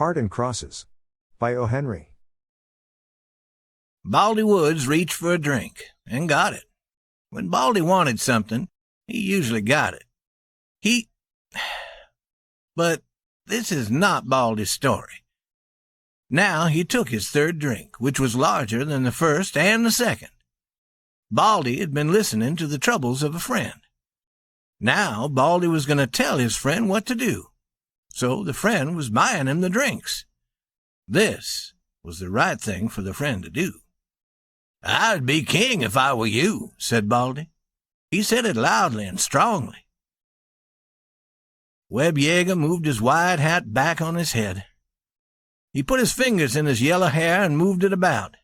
Heart and Crosses by O. Henry. Baldy Woods reached for a drink, and got it. When Baldy wanted something, he usually got it. But this is not Baldy's story. Now he took his third drink, which was larger than the first and the second. Baldy had been listening to the troubles of a friend. Now Baldy was going to tell his friend what to do. So the friend was buying him the drinks. This was the right thing for the friend to do. "I'd be king if I were you," said Baldy. He said it loudly and strongly. Webb Yeager moved his wide hat back on his head. He put his fingers in his yellow hair and moved it about.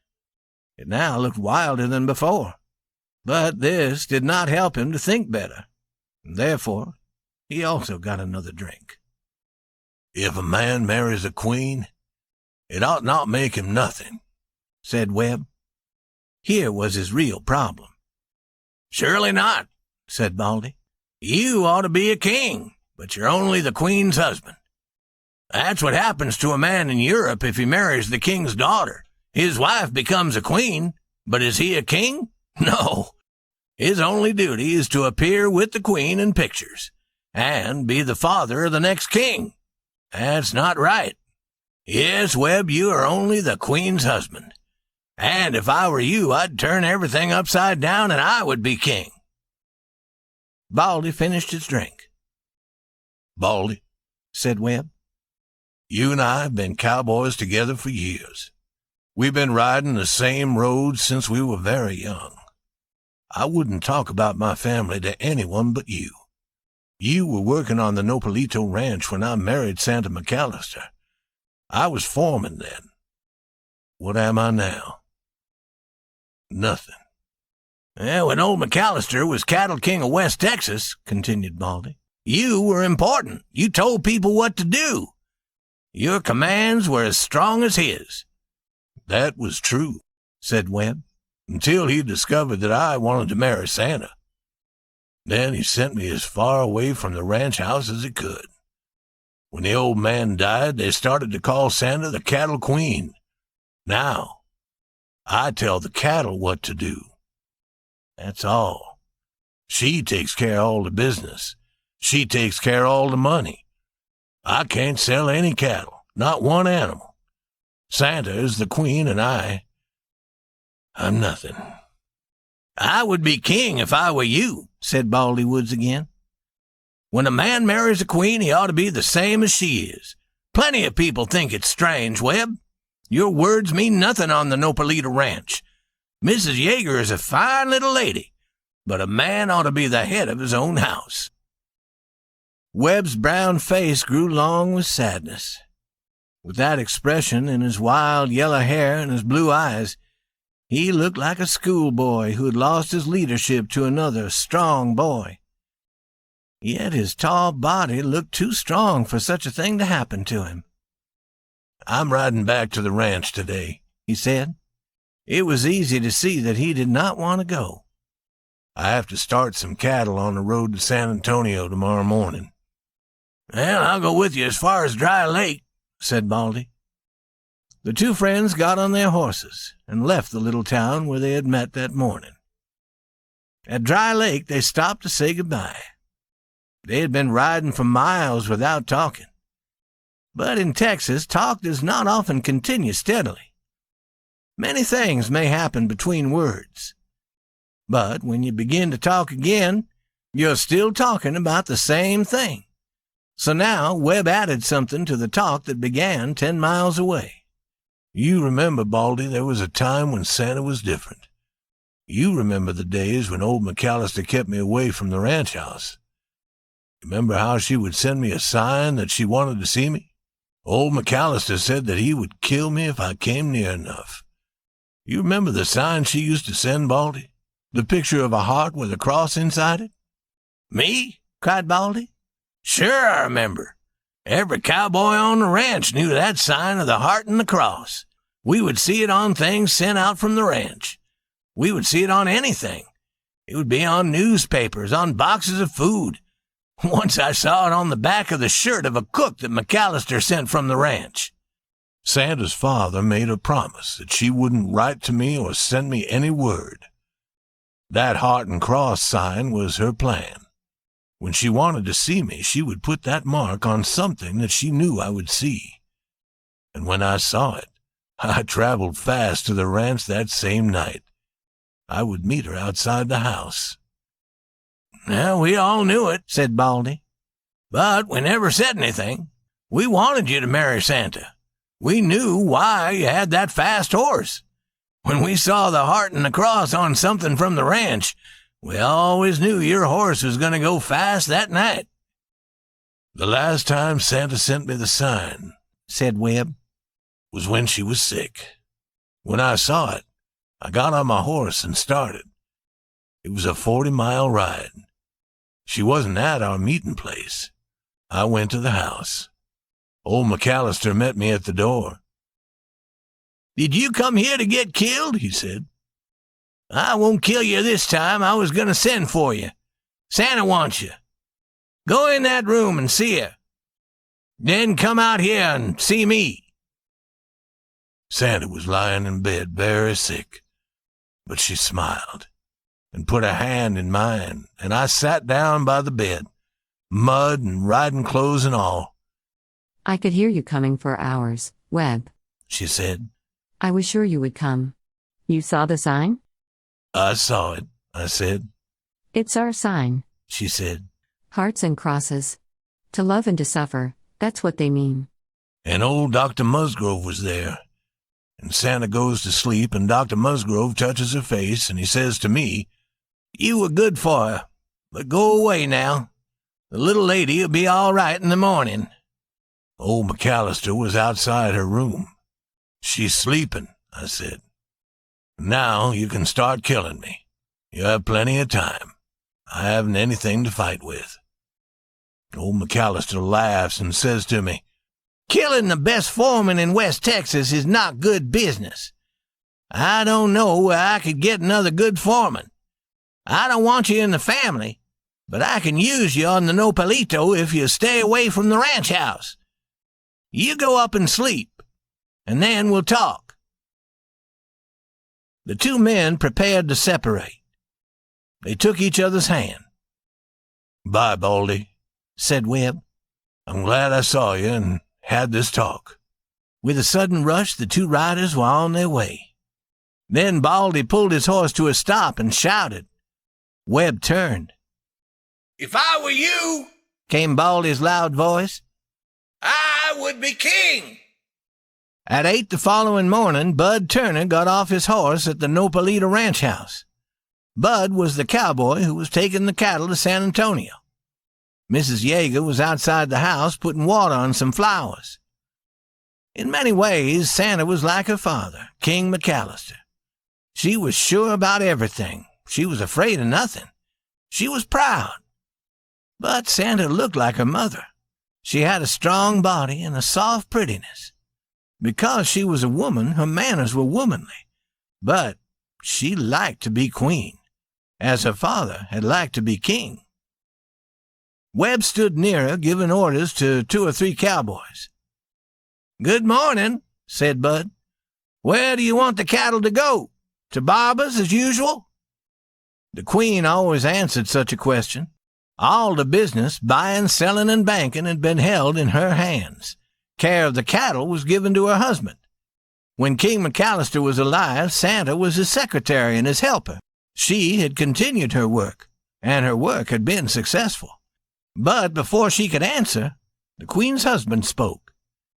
It now looked wilder than before. But this did not help him to think better, and therefore he also got another drink. "If a man marries a queen, it ought not make him nothing," said Webb. Here was his real problem. "Surely not," said Baldy. "You ought to be a king, but you're only the queen's husband. That's what happens to a man in Europe if he marries the king's daughter. His wife becomes a queen, but is he a king? No. His only duty is to appear with the queen in pictures, and be the father of the next king. That's not right. Yes, Webb, you are only the queen's husband. And if I were you, I'd turn everything upside down and I would be king." Baldy finished his drink. "Baldy," said Webb, "you and I have been cowboys together for years. We've been riding the same roads since we were very young. I wouldn't talk about my family to anyone but you. You were working on the Nopalito Ranch when I married Santa McAllister. I was foreman then. What am I now? Nothing." When old McAllister was cattle king of West Texas," continued Baldy, "you were important. You told people what to do. Your commands were as strong as his." "That was true," said Webb, "until he discovered that I wanted to marry Santa. Then he sent me as far away from the ranch house as he could. When the old man died, they started to call Santa the cattle queen. Now, I tell the cattle what to do. That's all. She takes care of all the business. She takes care of all the money. I can't sell any cattle, not one animal. Santa is the queen, and I'm nothing." "I would be king if I were you," said Baldy Woods again. "When a man marries a queen, he ought to be the same as she is. Plenty of people think it's strange, Webb. Your words mean nothing on the Nopalito Ranch. Mrs. Yeager is a fine little lady, but a man ought to be the head of his own house." Webb's brown face grew long with sadness. With that expression in his wild yellow hair and his blue eyes, he looked like a schoolboy who had lost his leadership to another strong boy. Yet his tall body looked too strong for such a thing to happen to him. "I'm riding back to the ranch today," he said. It was easy to see that he did not want to go. "I have to start some cattle on the road to San Antonio tomorrow morning." "Well, I'll go with you as far as Dry Lake," said Baldy. The two friends got on their horses and left the little town where they had met that morning. At Dry Lake they stopped to say goodbye. They had been riding for miles without talking. But in Texas, talk does not often continue steadily. Many things may happen between words. But when you begin to talk again, you're still talking about the same thing. So now Webb added something to the talk that began 10 miles away. "You remember, Baldy, there was a time when Santa was different. You remember the days when old McAllister kept me away from the ranch house. Remember how she would send me a sign that she wanted to see me? Old McAllister said that he would kill me if I came near enough. You remember the sign she used to send, Baldy? The picture of a heart with a cross inside it?" "Me?" cried Baldy. "Sure I remember. Every cowboy on the ranch knew that sign of the heart and the cross. We would see it on things sent out from the ranch. We would see it on anything. It would be on newspapers, on boxes of food. Once I saw it on the back of the shirt of a cook that McAllister sent from the ranch." Santa's father made a promise that she wouldn't write to me or send me any word. That heart and cross sign was her plan. When she wanted to see me, she would put that mark on something that she knew I would see. And when I saw it, I traveled fast to the ranch that same night. I would meet her outside the house. Well, we all knew it, said Baldy. But we never said anything. We wanted you to marry Santa. We knew why you had that fast horse. When we saw the heart and the cross on something from the ranch, we always knew your horse was going to go fast that night. The last time Santa sent me the sign, said Webb, was when she was sick. When I saw it, I got on my horse and started. It was a 40-mile ride. She wasn't at our meeting place. I went to the house. Old McAllister met me at the door. Did you come here to get killed? He said. I won't kill you this time. I was going to send for you. Santa wants you. Go in that room and see her. Then come out here and see me. Santa was lying in bed very sick, but she smiled and put a hand in mine, and I sat down by the bed, mud and riding clothes and all. I could hear you coming for hours, Webb, she said. I was sure you would come. You saw the sign? I saw it, I said. It's our sign, she said. Hearts and crosses. To love and to suffer, that's what they mean. And old Dr. Musgrove was there. And Santa goes to sleep, and Dr. Musgrove touches her face, and he says to me, You were good for her, but go away now. The little lady will be all right in the morning. Old McAllister was outside her room. She's sleeping, I said. Now you can start killing me. You have plenty of time. I haven't anything to fight with. Old McAllister laughs and says to me, Killing the best foreman in West Texas is not good business. I don't know where I could get another good foreman. I don't want you in the family, but I can use you on the Nopalito if you stay away from the ranch house. You go up and sleep, and then we'll talk. The two men prepared to separate. They took each other's hand. Bye, Baldy, said Webb. I'm glad I saw you and had this talk. With a sudden rush, the two riders were on their way. Then Baldy pulled his horse to a stop and shouted. Webb turned. If I were you, came Baldy's loud voice, I would be king. At 8 the following morning, Bud Turner got off his horse at the Nopalito ranch house. Bud was the cowboy who was taking the cattle to San Antonio. Mrs. Yeager was outside the house putting water on some flowers. In many ways, Santa was like her father, King McAllister. She was sure about everything. She was afraid of nothing. She was proud. But Santa looked like her mother. She had a strong body and a soft prettiness. Because she was a woman, her manners were womanly. But she liked to be queen, as her father had liked to be king. Webb stood near her, giving orders to 2 or 3 cowboys. Good morning, said Bud. Where do you want the cattle to go? To Barber's as usual? The queen always answered such a question. All the business, buying, selling, and banking, had been held in her hands. Care of the cattle was given to her husband. When King McAllister was alive, Santa was his secretary and his helper. She had continued her work, and her work had been successful. But before she could answer, the queen's husband spoke.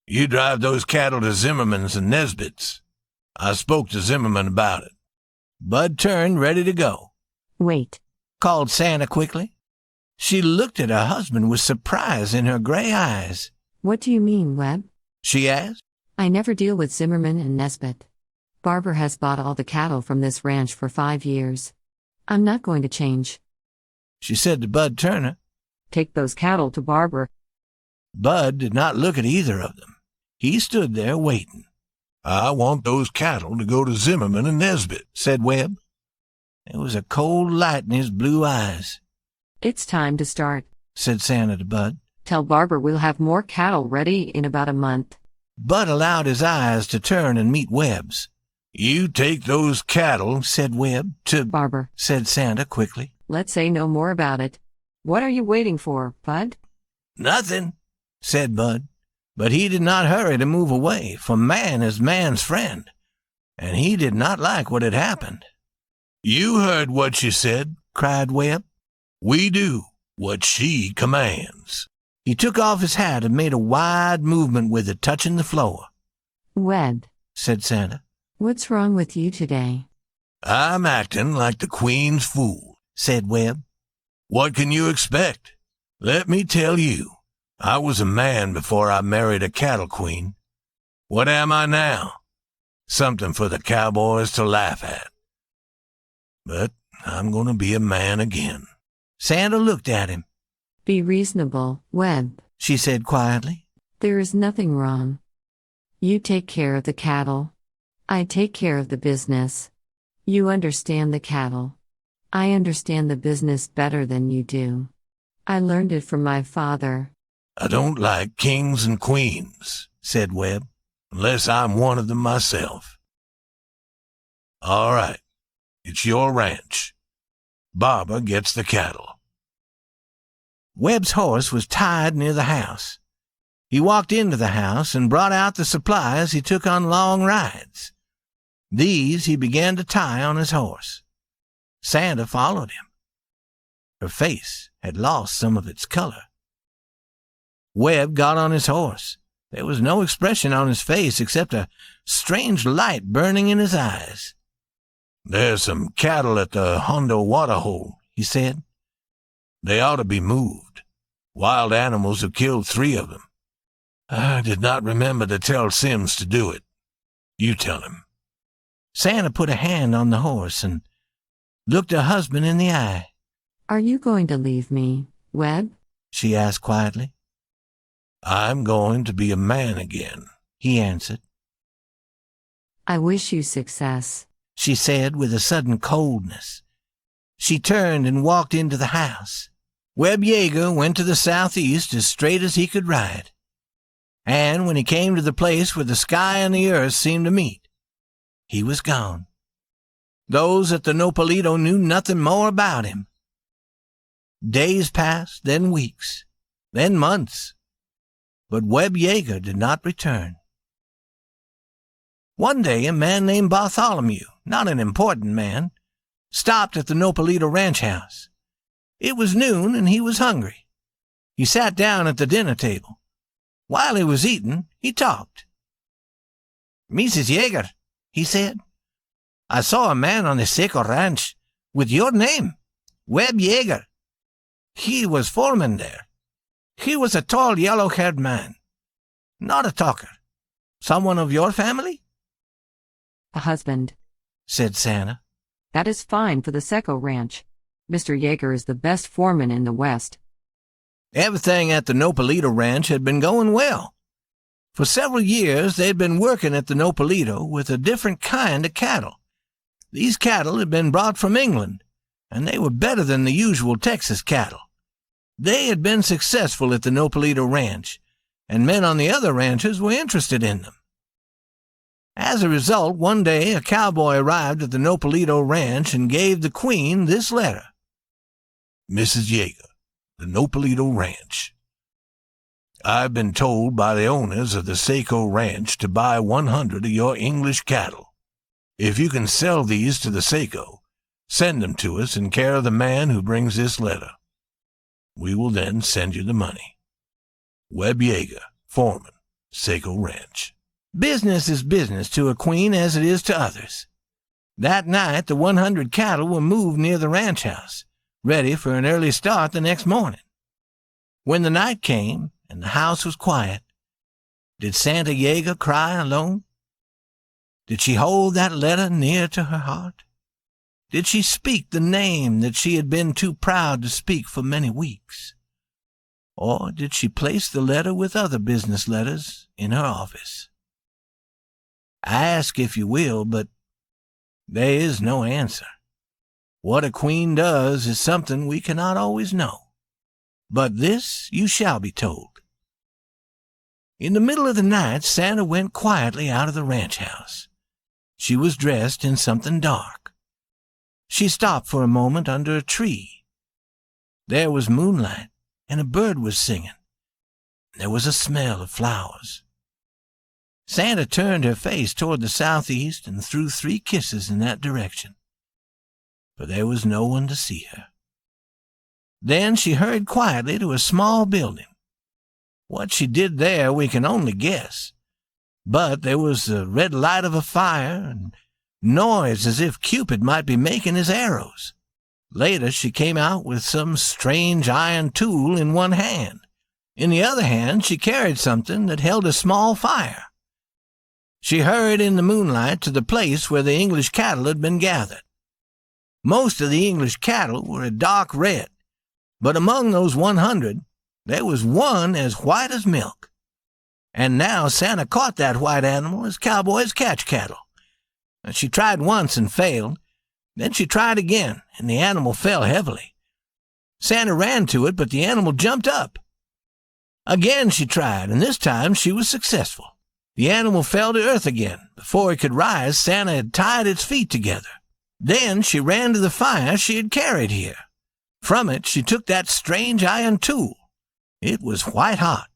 You drive those cattle to Zimmerman's and Nesbitt's. I spoke to Zimmerman about it. Bud turned, ready to go. Wait, called Santa quickly. She looked at her husband with surprise in her gray eyes. What do you mean, Webb? She asked. I never deal with Zimmerman and Nesbitt. Barber has bought all the cattle from this ranch for 5 years. I'm not going to change. She said to Bud Turner. Take those cattle to Barber. Bud did not look at either of them. He stood there waiting. I want those cattle to go to Zimmerman and Nesbitt, said Webb. There was a cold light in his blue eyes. It's time to start, said Santa to Bud. Tell Barber we'll have more cattle ready in about a month. Bud allowed his eyes to turn and meet Webb's. You take those cattle, said Webb. To Barber, said Santa quickly. Let's say no more about it. What are you waiting for, Bud? Nothing, said Bud. But he did not hurry to move away, for man is man's friend, and he did not like what had happened. You heard what she said, cried Webb. We do what she commands. He took off his hat and made a wide movement with it, touching the floor. Webb, said Santa. What's wrong with you today? I'm acting like the Queen's fool, said Webb. What can you expect? Let me tell you, I was a man before I married a cattle queen. What am I now? Something for the cowboys to laugh at. But I'm going to be a man again. Santa looked at him. Be reasonable, Webb, she said quietly. There is nothing wrong. You take care of the cattle. I take care of the business. You understand the cattle. I understand the business better than you do. I learned it from my father. I don't like kings and queens, said Webb, unless I'm one of them myself. All right, it's your ranch. Barber gets the cattle. Webb's horse was tied near the house. He walked into the house and brought out the supplies he took on long rides. These he began to tie on his horse. Santa followed him. Her face had lost some of its color. Webb got on his horse. There was no expression on his face except a strange light burning in his eyes. There's some cattle at the Hondo water hole, he said. They ought to be moved. Wild animals have killed 3 of them. I did not remember to tell Sims to do it. You tell him. Santa put a hand on the horse and looked her husband in the eye. Are you going to leave me, Webb? She asked quietly. I'm going to be a man again, he answered. I wish you success, she said with a sudden coldness. She turned and walked into the house. Webb Yeager went to the southeast as straight as he could ride. And when he came to the place where the sky and the earth seemed to meet, he was gone. Those at the Nopalito knew nothing more about him. Days passed, then weeks, then months. But Webb Yeager did not return. One day a man named Bartholomew, not an important man, stopped at the Nopalito ranch house. It was noon and he was hungry. He sat down at the dinner table. While he was eating, he talked. Mrs. Yeager, he said, I saw a man on the Seco ranch with your name, Webb Yeager. He was foreman there. He was a tall, yellow-haired man. Not a talker. Someone of your family? A husband, said Santa. That is fine for the Seco ranch. Mr. Yeager is the best foreman in the West. Everything at the Nopalito ranch had been going well. For several years they'd been working at the Nopalito with a different kind of cattle. These cattle had been brought from England, and they were better than the usual Texas cattle. They had been successful at the Nopalito ranch, and men on the other ranches were interested in them. As a result, one day a cowboy arrived at the Nopalito ranch and gave the Queen this letter. Mrs. Yeager, the Nopalito Ranch. I've been told by the owners of the Seco Ranch to buy 100 of your English cattle. If you can sell these to the Seco, send them to us in care of the man who brings this letter. We will then send you the money. Webb Yeager, foreman, Seco Ranch. Business is business to a queen as it is to others. That night the 100 cattle were moved near the ranch house, ready for an early start the next morning. When the night came and the house was quiet, did Santa Yeager cry alone? Did she hold that letter near to her heart? Did she speak the name that she had been too proud to speak for many weeks? Or did she place the letter with other business letters in her office? Ask if you will, but there is no answer. What a queen does is something we cannot always know. But this you shall be told. In the middle of the night, Santa went quietly out of the ranch house. She was dressed in something dark. She stopped for a moment under a tree. There was moonlight, and a bird was singing. There was a smell of flowers. Santa turned her face toward the southeast and threw 3 kisses in that direction. But there was no one to see her. Then she hurried quietly to a small building. What she did there we can only guess. But there was the red light of a fire and noise as if Cupid might be making his arrows. Later she came out with some strange iron tool in one hand. In the other hand she carried something that held a small fire. She hurried in the moonlight to the place where the English cattle had been gathered. Most of the English cattle were a dark red, but among those 100, there was one as white as milk. And now Santa caught that white animal as cowboys catch cattle. She tried once and failed. Then she tried again, and the animal fell heavily. Santa ran to it, but the animal jumped up. Again she tried, and this time she was successful. The animal fell to earth again. Before it could rise, Santa had tied its feet together. Then she ran to the fire she had carried here. From it she took that strange iron tool. It was white hot.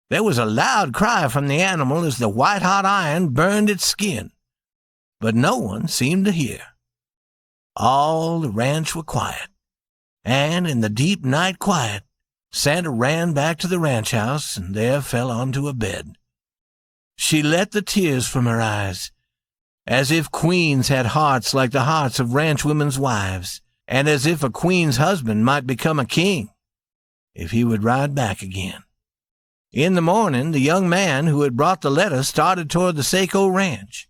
There was a loud cry from the animal as the white-hot iron burned its skin. But no one seemed to hear. All the ranch were quiet, and in the deep night quiet, Santa ran back to the ranch house and there fell onto a bed. She let the tears from her eyes, as if queens had hearts like the hearts of ranch women's wives, and as if a queen's husband might become a king, if he would ride back again. In the morning, the young man who had brought the letter started toward the Saco Ranch.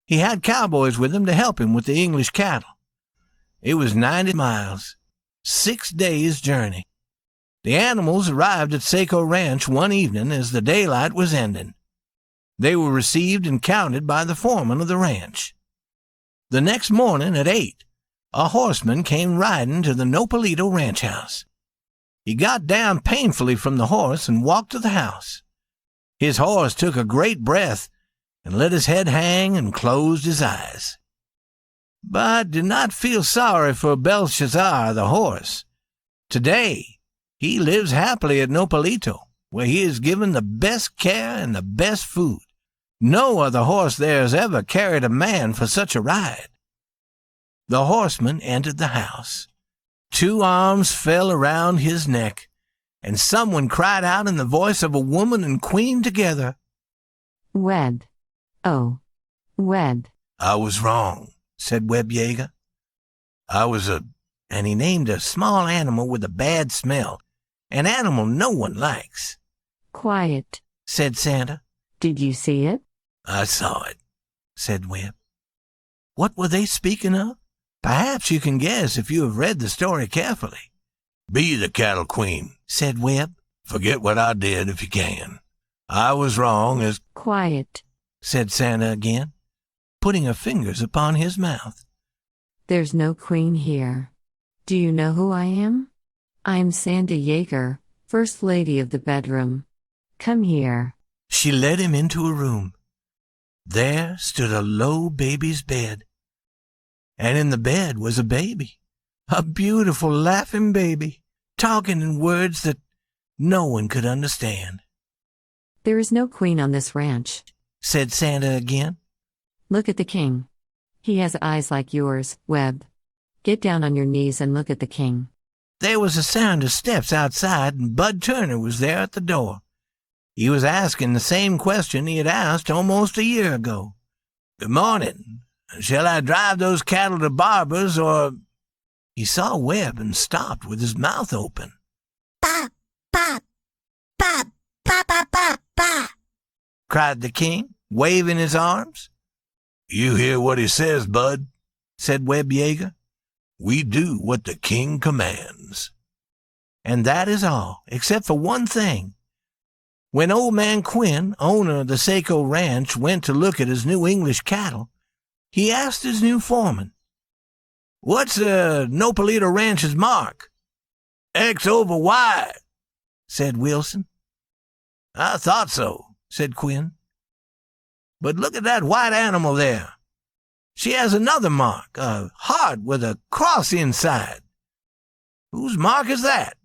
He had cowboys with him to help him with the English cattle. It was 90 miles, 6 days' journey. The animals arrived at Saco Ranch one evening as the daylight was ending. They were received and counted by the foreman of the ranch. The next morning at 8, a horseman came riding to the Nopalito ranch house. He got down painfully from the horse and walked to the house. His horse took a great breath and let his head hang and closed his eyes. But did not feel sorry for Belshazzar the horse. Today he lives happily at Nopalito, where he is given the best care and the best food. No other horse there has ever carried a man for such a ride. The horseman entered the house. 2 arms fell around his neck, and someone cried out in the voice of a woman and queen together, Wed. Oh, Wed. "I was wrong," said Webb Yeager. "I was and he named a small animal with a bad smell, an animal no one likes. Quiet, Said Santa. Did you see it? I saw it, said Webb. What were they speaking of? Perhaps you can guess if you have read the story carefully. Be the cattle queen, said Webb. Forget what I did if you can. I was wrong as... Quiet, said Santa again, putting her fingers upon his mouth. There's no queen here. Do you know who I am? I'm Santa Yeager, First Lady of the bedroom. Come here. She led him into a room. There stood a low baby's bed. And in the bed was a baby, a beautiful laughing baby, talking in words that no one could understand. There is no queen on this ranch, said Santa again. Look at the king. He has eyes like yours, Webb. Get down on your knees and look at the king. There was a sound of steps outside, and Bud Turner was there at the door. He was asking the same question he had asked almost a year ago. Good morning. Shall I drive those cattle to Barber's, or... He saw Webb and stopped with his mouth open. Ba, ba, ba, ba, ba, ba, ba, cried the king, waving his arms. You hear what he says, Bud, said Webb Yeager. We do what the king commands. And that is all, except for one thing. When old man Quinn, owner of the Saco Ranch, went to look at his new English cattle, he asked his new foreman, What's Nopalito Ranch's mark? X over Y, said Wilson. I thought so, said Quinn. But look at that white animal there. She has another mark, a heart with a cross inside. Whose mark is that?